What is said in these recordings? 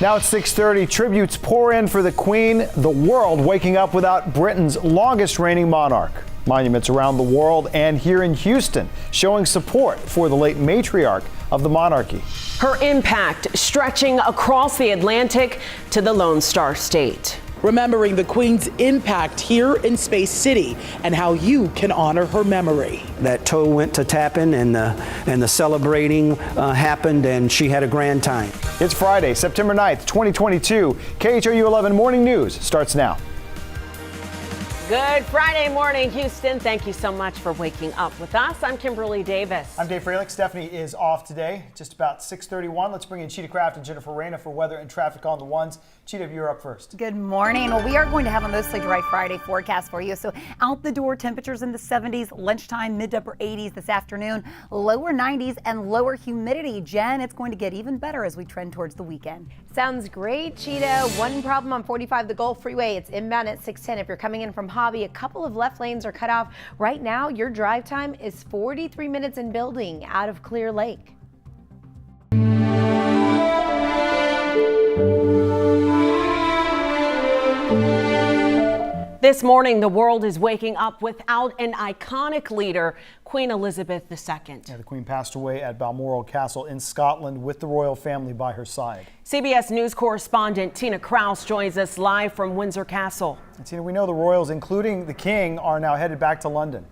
Now it's 6:30. Tributes pour in for the Queen. The world waking up without Britain's longest reigning monarch. Monuments around the world and here in Houston showing support for the late matriarch of the monarchy. Her impact stretching across the Atlantic to the Lone Star State. Remembering the Queen's impact here in Space City and how you can honor her memory. That toe went to tapping and the celebrating happened, and she had a grand time. It's Friday, September 9th, 2022. KHOU 11 Morning News starts now. Good Friday morning, Houston. Thank you so much for waking up with us. I'm Kimberly Davis. I'm Dave Freilich. Stephanie is off today. Just about 6:31. Let's bring in Cheetah Craft and Jennifer Reyna for weather and traffic on the ones. Cheetah, you're up first. Good morning. Well, we are going to have a mostly dry Friday forecast for you. So out the door, temperatures in the 70s, lunchtime, mid to upper 80s this afternoon, lower 90s and lower humidity. Jen, it's going to get even better as we trend towards the weekend. Sounds great, Cheetah. One problem on 45, the Gulf Freeway. It's inbound at 610. If you're coming in from Hobby, a couple of left lanes are cut off. Right now, your drive time is 43 minutes in building out of Clear Lake. This morning, the world is waking up without an iconic leader, Queen Elizabeth II. Yeah, the Queen passed away at Balmoral Castle in Scotland with the royal family by her side. CBS News correspondent Tina Kraus joins us live from Windsor Castle. And Tina, we know the royals, including the king, are now headed back to London.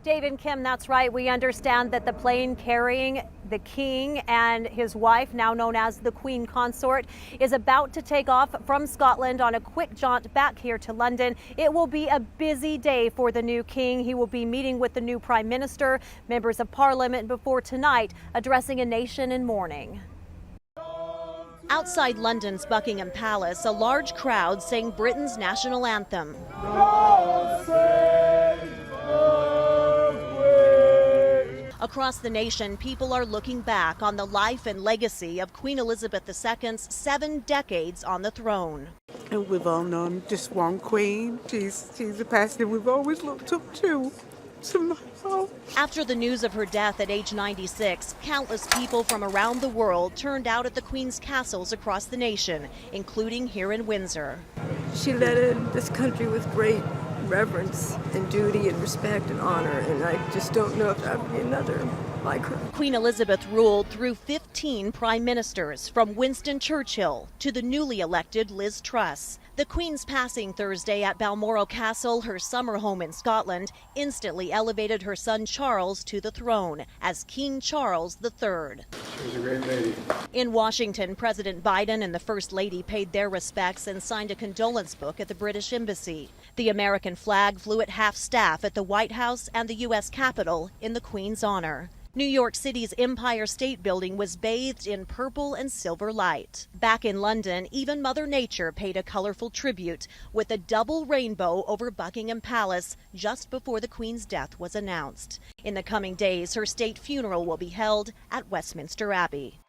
Dave and Kim, that's right. We understand that the plane carrying the king and his wife, now known as the Queen Consort, is about to take off from Scotland on a quick jaunt back here to London. It will be a busy day for the new king. He will be meeting with the new prime minister, members of parliament before tonight addressing a nation in mourning. Outside London's Buckingham Palace, a large crowd sang Britain's national anthem. Across the nation, people are looking back on the life and legacy of Queen Elizabeth II's 7 decades on the throne. And we've all known just one queen. She's a person we've always looked up to. After the news of her death at age 96, countless people from around the world turned out at the Queen's castles across the nation, including here in Windsor. She led in this country with great reverence and duty and respect and honor, and I just don't know if there would be another like her. Queen Elizabeth ruled through 15 prime ministers, from Winston Churchill to the newly elected Liz Truss. The Queen's passing Thursday at Balmoral Castle, her summer home in Scotland, instantly elevated her son Charles to the throne as King Charles III. She was a great lady. In Washington, President Biden and the First Lady paid their respects and signed a condolence book at the British Embassy. The American flag flew at half-staff at the White House and the U.S. Capitol in the Queen's honor. New York City's Empire State Building was bathed in purple and silver light. Back in London, even Mother Nature paid a colorful tribute with a double rainbow over Buckingham Palace just before the Queen's death was announced. In the coming days, her state funeral will be held at Westminster Abbey.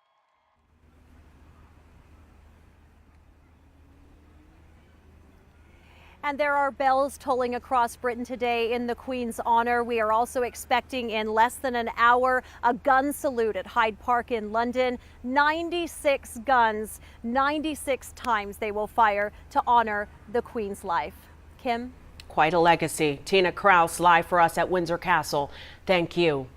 And there are bells tolling across Britain today in the Queen's honor. We are also expecting in less than an hour a gun salute at Hyde Park in London. 96 guns, 96 times they will fire to honor the Queen's life. Kim? Quite a legacy. Tina Kraus live for us at Windsor Castle. Thank you.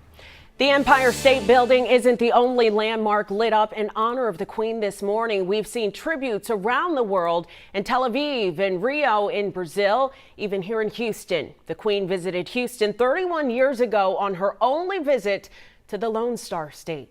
The Empire State Building isn't the only landmark lit up in honor of the Queen this morning. We've seen tributes around the world in Tel Aviv and Rio in Brazil, even here in Houston. The Queen visited Houston 31 years ago on her only visit to the Lone Star State.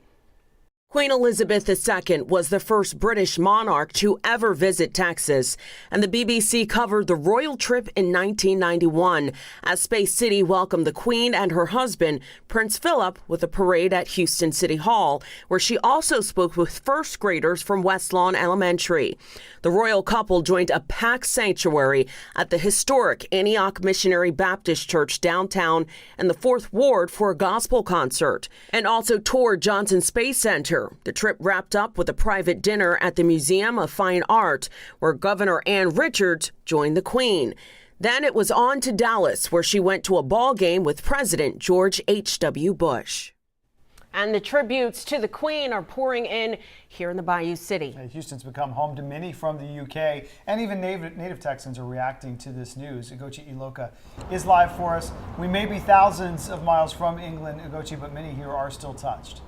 Queen Elizabeth II was the first British monarch to ever visit Texas, and the BBC covered the royal trip in 1991 as Space City welcomed the Queen and her husband, Prince Philip, with a parade at Houston City Hall, where she also spoke with first graders from West Lawn Elementary. The royal couple joined a packed sanctuary at the historic Antioch Missionary Baptist Church downtown in the 4th Ward for a gospel concert, and also toured Johnson Space Center. The trip wrapped up with a private dinner at the Museum of Fine Art, where Governor Ann Richards joined the Queen. Then it was on to Dallas, where she went to a ball game with President George H.W. Bush. And the tributes to the Queen are pouring in here in the Bayou City. Houston's become home to many from the UK, and even native Texans are reacting to this news. Ugochi Iloka is live for us. We may be thousands of miles from England, Ugochi, but many here are still touched.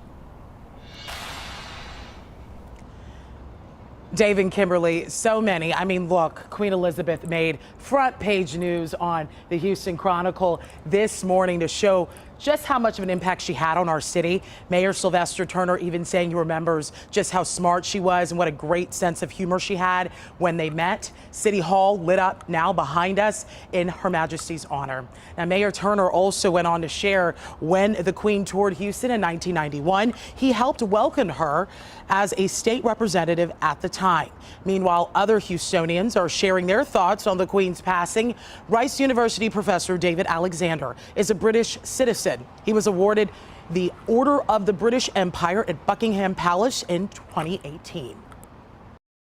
Dave and Kimberly, so many. I mean, look, Queen Elizabeth made front page news on the Houston Chronicle this morning to show just how much of an impact she had on our city. Mayor Sylvester Turner even saying he remembers just how smart she was and what a great sense of humor she had when they met. City Hall lit up now behind us in Her Majesty's honor. Now, Mayor Turner also went on to share when the Queen toured Houston in 1991, he helped welcome her as a state representative at the time. Meanwhile, other Houstonians are sharing their thoughts on the Queen's passing. Rice University professor David Alexander is a British citizen. He was awarded the Order of the British Empire at Buckingham Palace in 2018.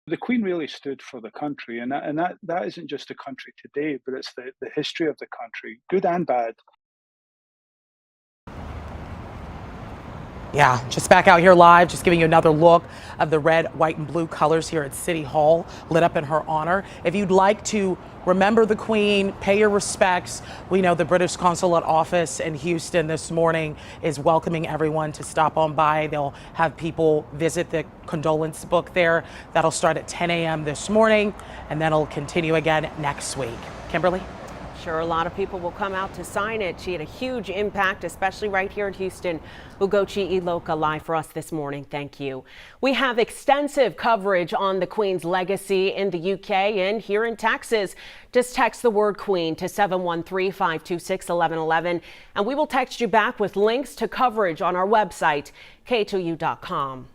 The Queen really stood for the country, and that isn't just the country today, but it's the history of the country, good and bad. Yeah, just back out here live, just giving you another look of the red, white, and blue colors here at City Hall, lit up in her honor. If you'd like to remember the Queen, pay your respects, we know the British Consulate Office in Houston this morning is welcoming everyone to stop on by. They'll have people visit the condolence book there. That'll start at 10 a.m. this morning, and then it'll continue again next week. Kimberly? Sure, a lot of people will come out to sign it. She had a huge impact, especially right here in Houston. Ugochi Iloka live for us this morning. Thank you. We have extensive coverage on the Queen's legacy in the UK and here in Texas. Just text the word Queen to 713-526-1111 and we will text you back with links to coverage on our website, k2u.com.